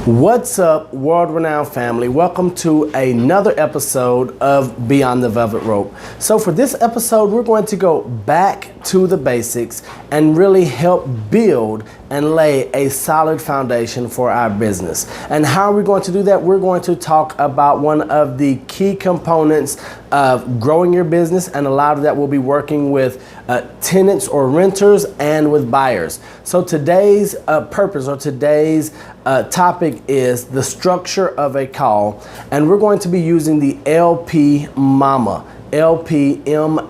What's up, world-renowned family? Welcome to another episode of Beyond the Velvet Rope. So for this episode, we're going to go back to the basics and really help build and lay a solid foundation for our business. And how are we going to do that? We're going to talk about one of the key components of growing your business, and a lot of that will be working with tenants or renters and with buyers. So today's purpose or today's topic is the structure of a call, and we're going to be using the LP Mama. LPMAMA.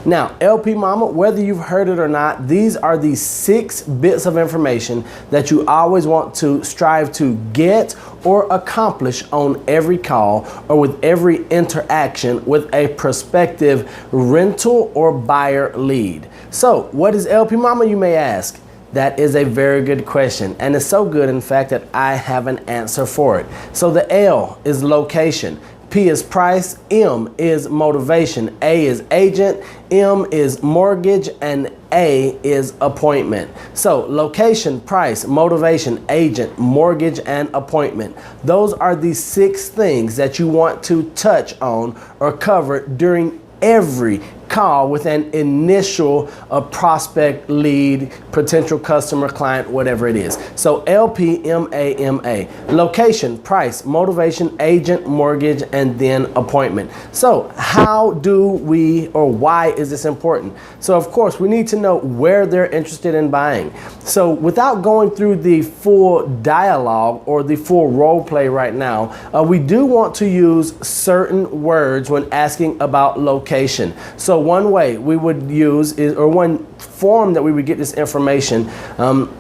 Now, LP Mama, whether you've heard it or not, these are the 6 bits of information that you always want to strive to get or accomplish on every call or with every interaction with a prospective rental or buyer lead. So, what is LP Mama, you may ask? That is a very good question, and it's so good, in fact, that I have an answer for it. So the L is location, P is price, M is motivation, A is agent, M is mortgage, and A is appointment. So location, price, motivation, agent, mortgage, and appointment. Those are the 6 things that you want to touch on or cover during every call with an initial prospect, lead, potential customer, client, whatever it is. So LPMAMA, location, price, motivation, agent, mortgage, and then appointment. So how do we, or why is this important? So of course we need to know where they're interested in buying. So without going through the full dialogue or the full role play right now, we do want to use certain words when asking about location. So one way we would use is, or one form that we would get this information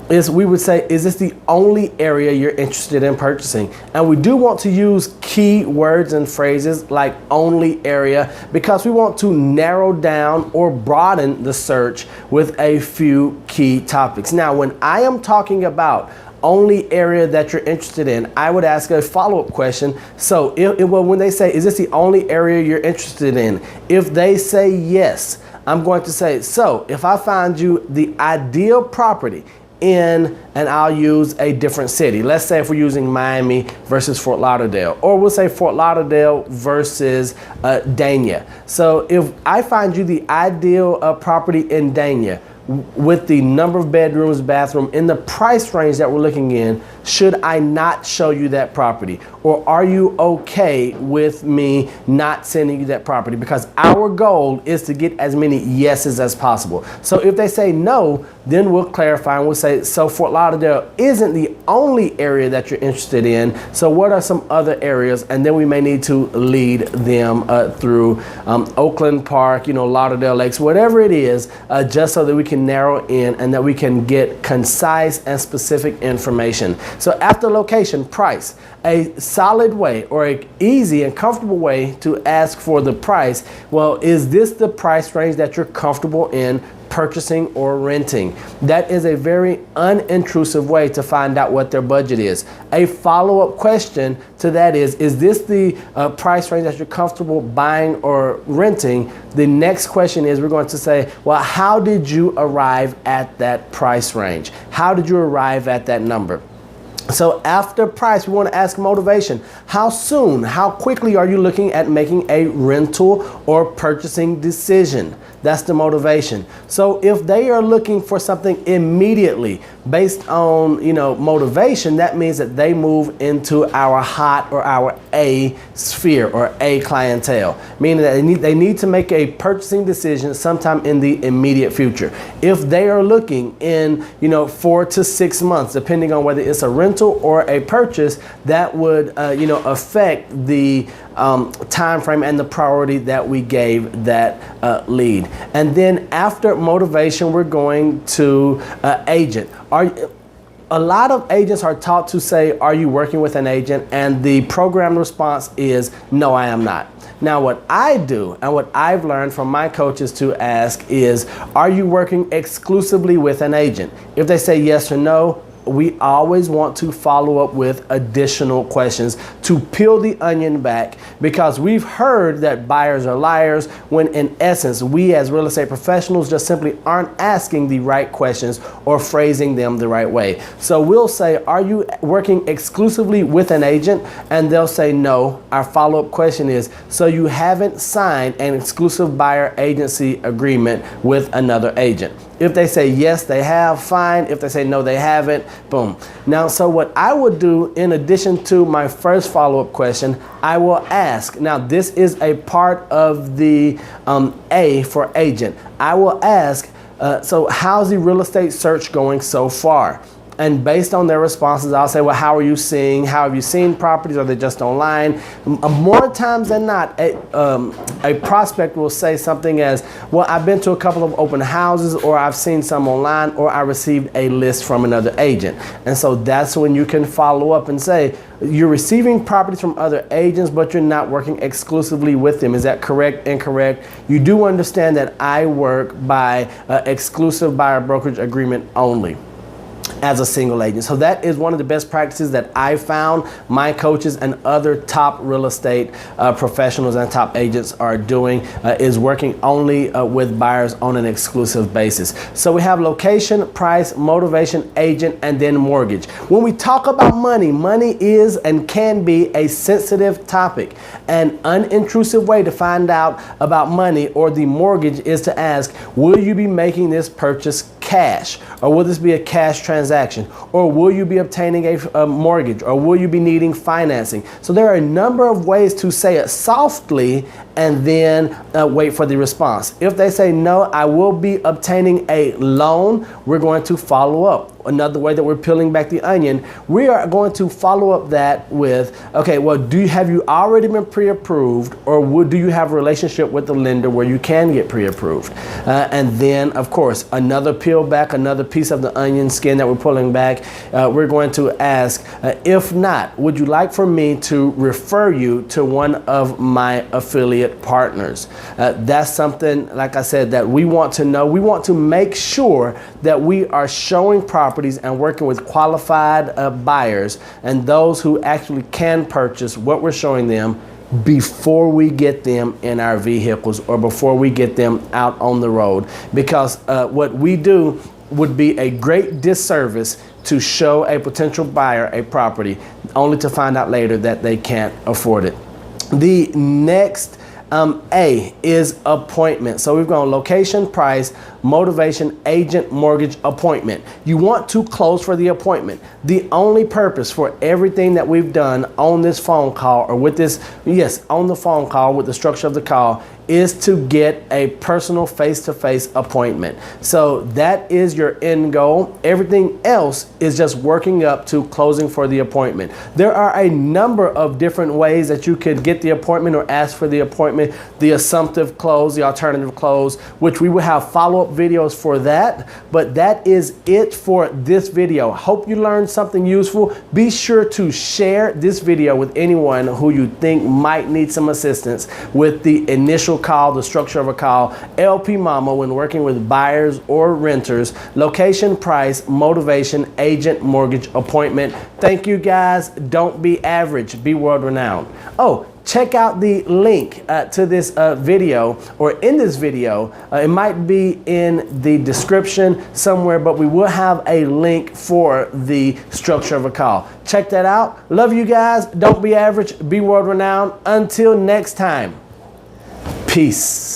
is we would say, is this the only area you're interested in purchasing? And we do want to use key words and phrases like only area, because we want to narrow down or broaden the search with a few key topics. Now, when I am talking about only area that you're interested in, I would ask a follow-up question. So when they say, is this the only area you're interested in? If they say yes, I'm going to say, so if I find you the ideal property in, and I'll use a different city. Let's say if we're using Miami versus Fort Lauderdale, or we'll say Fort Lauderdale versus Dania. So if I find you the ideal property in Dania, with the number of bedrooms, bathroom, in the price range that we're looking in, should I not show you that property? Or are you okay with me not sending you that property? Because our goal is to get as many yeses as possible. So if they say no, then we'll clarify and we'll say, so Fort Lauderdale isn't the only area that you're interested in. So what are some other areas? And then we may need to lead them through Oakland Park, Lauderdale Lakes, whatever it is, just so that we can narrow in and that we can get concise and specific information. So after location, price, a solid way or an easy and comfortable way to ask for the price. Well, is this the price range that you're comfortable in purchasing or renting? That is a very unintrusive way to find out what their budget is. A follow-up question to that is this the price range that you're comfortable buying or renting? The next question is, we're going to say, well, how did you arrive at that price range? How did you arrive at that number? So after price, we want to ask motivation. How soon, how quickly are you looking at making a rental or purchasing decision? That's the motivation. So if they are looking for something immediately based on, motivation, that means that they move into our hot or our A sphere or A clientele, meaning that they need to make a purchasing decision sometime in the immediate future. If they are looking in, 4 to 6 months, depending on whether it's a rental or a purchase, that would, affect the time frame and the priority that we gave that lead. And then after motivation, we're going to agent. A lot of agents are taught to say, are you working with an agent? And the program response is, no, I am not. Now, what I do and what I've learned from my coaches to ask is, are you working exclusively with an agent? If they say yes or no, we always want to follow up with additional questions to peel the onion back, because we've heard that buyers are liars, when in essence, we as real estate professionals just simply aren't asking the right questions or phrasing them the right way. So we'll say, are you working exclusively with an agent? And they'll say no. Our follow-up question is, so you haven't signed an exclusive buyer agency agreement with another agent? If they say yes, they have, fine. If they say no, they haven't, boom. Now, so what I would do in addition to my first follow-up question, I will ask, now this is a part of the A for agent. I will ask, so how's the real estate search going so far? And based on their responses, I'll say, well, how are you seeing? How have you seen properties? Are they just online? More times than not, a prospect will say something as, well, I've been to a couple of open houses, or I've seen some online, or I received a list from another agent. And so that's when you can follow up and say, you're receiving properties from other agents, but you're not working exclusively with them. Is that correct? Incorrect? You do understand that I work by exclusive buyer brokerage agreement only, as a single agent. So that is one of the best practices that I found my coaches and other top real estate professionals and top agents are doing, is working only with buyers on an exclusive basis. So we have location, price, motivation, agent, and then mortgage. When we talk about money, money is and can be a sensitive topic. An unintrusive way to find out about money or the mortgage is to ask, will you be making this purchase cash, or will this be a cash transaction, or will you be obtaining a mortgage, or will you be needing financing? So there are a number of ways to say it softly and then wait for the response. If they say no, I will be obtaining a loan, we're going to follow up. Another way that we're peeling back the onion, we are going to follow up that with, okay, well, have you already been pre-approved, or do you have a relationship with the lender where you can get pre-approved? And then, of course, another peel back, another piece of the onion skin that we're pulling back, we're going to ask, if not, would you like for me to refer you to one of my affiliate partners? That's something, like I said, that we want to know. We want to make sure that we are showing properties and working with qualified buyers and those who actually can purchase what we're showing them before we get them in our vehicles or before we get them out on the road. Because what we do would be a great disservice to show a potential buyer a property only to find out later that they can't afford it. The next A is appointment. So we've gone location, price, motivation, agent, mortgage, appointment. You want to close for the appointment. The only purpose for everything that we've done on this phone call, or with this, yes, on the phone call with the structure of the call, is to get a personal face-to-face appointment. So that is your end goal. Everything else is just working up to closing for the appointment. There are a number of different ways that you could get the appointment or ask for the appointment. The assumptive close, the alternative close, which we will have follow-up videos for that. But that is it for this video. Hope you learned something useful. Be sure to share this video with anyone who you think might need some assistance with the initial call, the structure of a call, LP Mama when working with buyers or renters, location, price, motivation, agent, mortgage, appointment. Thank you guys. Don't be average, be world renowned. Oh, check out the link to this video, or in this video. It might be in the description somewhere, but we will have a link for the structure of a call. Check that out. Love you guys. Don't be average, be world renowned. Until next time. Peace.